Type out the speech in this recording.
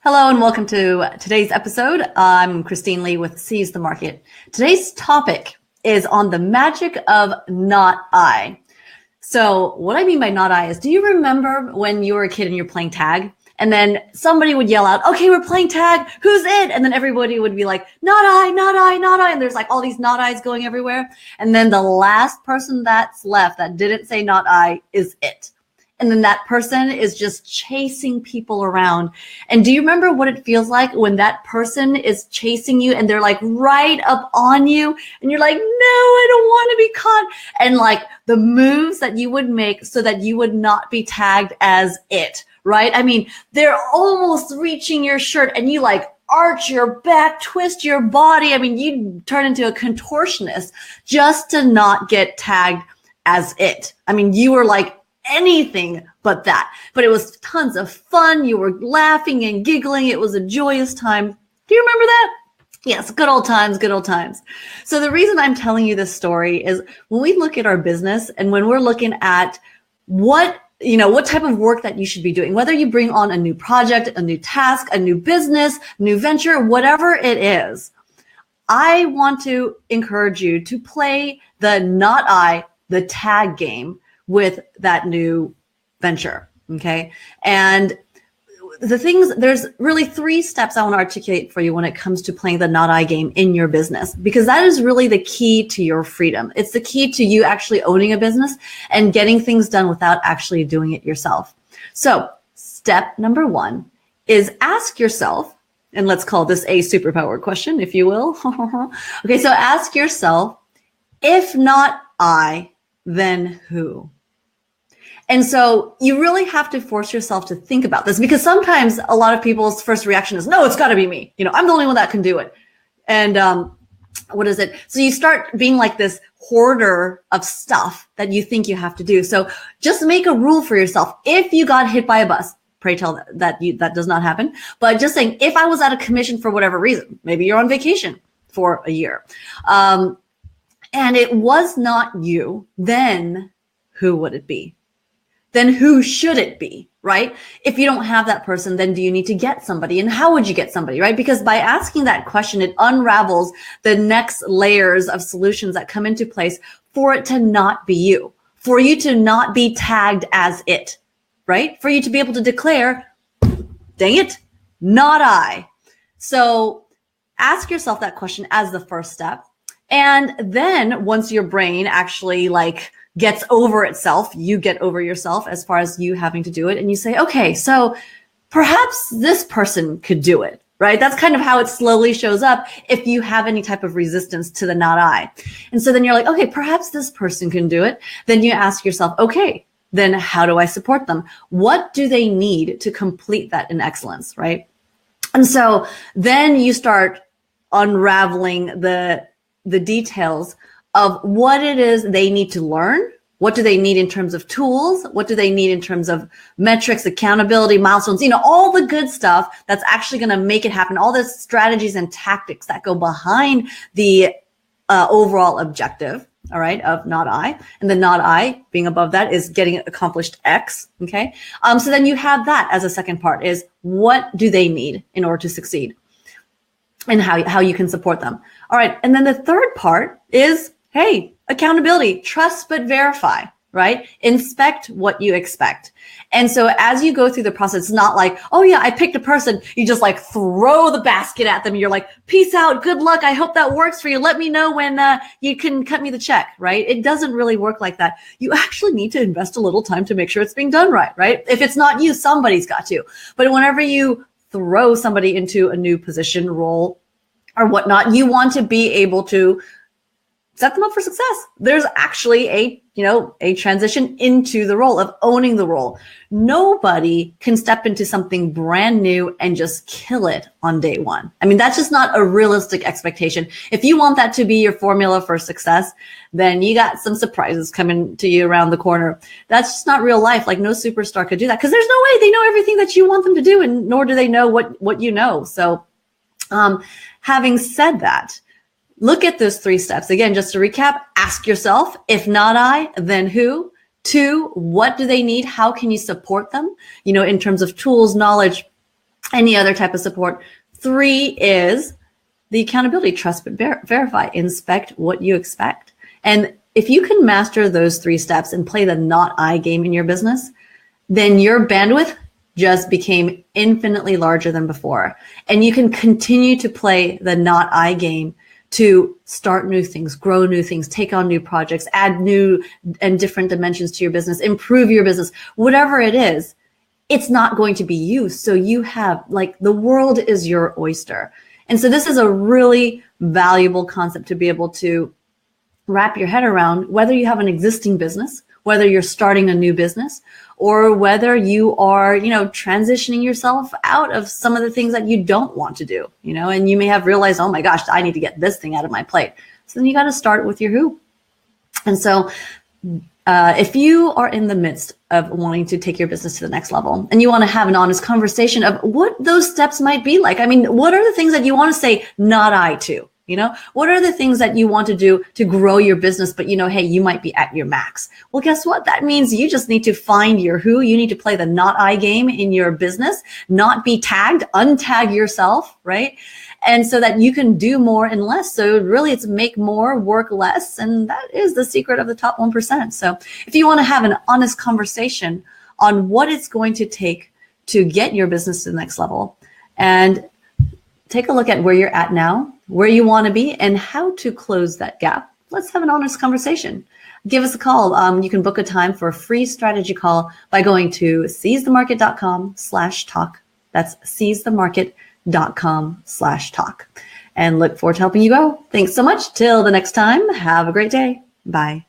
Hello and welcome to today's episode. I'm Christine Lee with Seize the Market. Today's topic is on the magic of not I. So what I mean by not I is, do you remember when you were a kid and you're playing tag and then somebody would yell out, okay, we're playing tag, who's it? And then everybody would be like, not I, not I, not I. And there's like all these not I's going everywhere. And then the last person that's left that didn't say not I is it. And then that person is just chasing people around. And do you remember what it feels like when that person is chasing you and they're like right up on you and you're like, no, I don't want to be caught. And like the moves that you would make so that you would not be tagged as it, right? I mean, they're almost reaching your shirt and you like arch your back, twist your body. I mean, you turn into a contortionist just to not get tagged as it. I mean, you were like, anything but that. But it was tons of fun. You were laughing and giggling. It was a joyous time. Do you remember that? Yes, good old times, good old times. So the reason I'm telling you this story is when we look at our business and when we're looking at what type of work that you should be doing, whether you bring on a new project, a new task, a new business, new venture, whatever it is, I want to encourage you to play the not I, the tag game with that new venture. Okay. And there's really 3 steps I want to articulate for you when it comes to playing the not I game in your business, because that is really the key to your freedom. It's the key to you actually owning a business and getting things done without actually doing it yourself. So step number 1 is ask yourself, and let's call this a superpower question, if you will. Okay. So ask yourself, if not I, then who? And so you really have to force yourself to think about this, because sometimes a lot of people's first reaction is, no, it's got to be me. I'm the only one that can do it. And what is it? So you start being like this hoarder of stuff that you think you have to do. So just make a rule for yourself. If you got hit by a bus, pray tell that does not happen. But just saying, if I was at a commission for whatever reason, maybe you're on vacation for a year, and it was not you, then who would it be? Then who should it be, right? If you don't have that person, then do you need to get somebody? And how would you get somebody, right? Because by asking that question, it unravels the next layers of solutions that come into place for it to not be you, for you to not be tagged as it, right? For you to be able to declare, dang it, not I. So ask yourself that question as the first step. And then once your brain actually gets over itself, you get over yourself as far as you having to do it. And you say, okay, so perhaps this person could do it, right? That's kind of how it slowly shows up if you have any type of resistance to the not I. And so then you're like, okay, perhaps this person can do it. Then you ask yourself, okay, then how do I support them? What do they need to complete that in excellence, right? And so then you start unraveling the details of what it is they need to learn. What do they need in terms of tools? What do they need in terms of metrics, accountability, milestones, all the good stuff that's actually going to make it happen, all the strategies and tactics that go behind the overall objective, all right, of not I. And the not I being above that is getting accomplished X, okay? So then you have that as a second part is, what do they need in order to succeed? And how you can support them. All right. And then the third part is, hey, accountability, trust but verify, right? Inspect what you expect. And so as you go through the process, it's not like, oh yeah, I picked a person. You just throw the basket at them. You're like, peace out. Good luck. I hope that works for you. Let me know when you can cut me the check, right? It doesn't really work like that. You actually need to invest a little time to make sure it's being done right? If it's not you, somebody's got to. But whenever you throw somebody into a new position, role, or whatnot, you want to be able to set them up for success. There's actually a transition into the role of owning the role. Nobody can step into something brand new and just kill it on day one. I mean, that's just not a realistic expectation. If you want that to be your formula for success, then you got some surprises coming to you around the corner. That's just not real life. No superstar could do that, because there's no way they know everything that you want them to do, and nor do they know what you know. So having said that, look at those 3 steps. Again, just to recap, ask yourself, if not I, then who? 2, what do they need? How can you support them? In terms of tools, knowledge, any other type of support. 3 is the accountability, trust but verify, inspect what you expect. And if you can master those 3 steps and play the not I game in your business, then your bandwidth just became infinitely larger than before. And you can continue to play the not I game to start new things, grow new things, take on new projects, add new and different dimensions to your business, improve your business, whatever it is. It's not going to be you. So you have, like, the world is your oyster. And so this is a really valuable concept to be able to wrap your head around, whether you have an existing business, whether you're starting a new business, or whether you are, transitioning yourself out of some of the things that you don't want to do, and you may have realized, oh my gosh, I need to get this thing out of my plate. So then you got to start with your who. And so if you are in the midst of wanting to take your business to the next level and you want to have an honest conversation of what those steps might be like, what are the things that you want to say not I to? What are the things that you want to do to grow your business, but hey, you might be at your max. Well, guess what? That means you just need to find your who. You need to play the not I game in your business, not be tagged, untag yourself, right? And so that you can do more and less. So really it's make more, work less. And that is the secret of the top 1%. So if you want to have an honest conversation on what it's going to take to get your business to the next level, and take a look at where you're at now, where you want to be, and how to close that gap, let's have an honest conversation. Give us a call. You can book a time for a free strategy call by going to seizethemarket.com/talk. That's seizethemarket.com/talk. And look forward to helping you grow. Thanks so much. Till the next time, have a great day. Bye.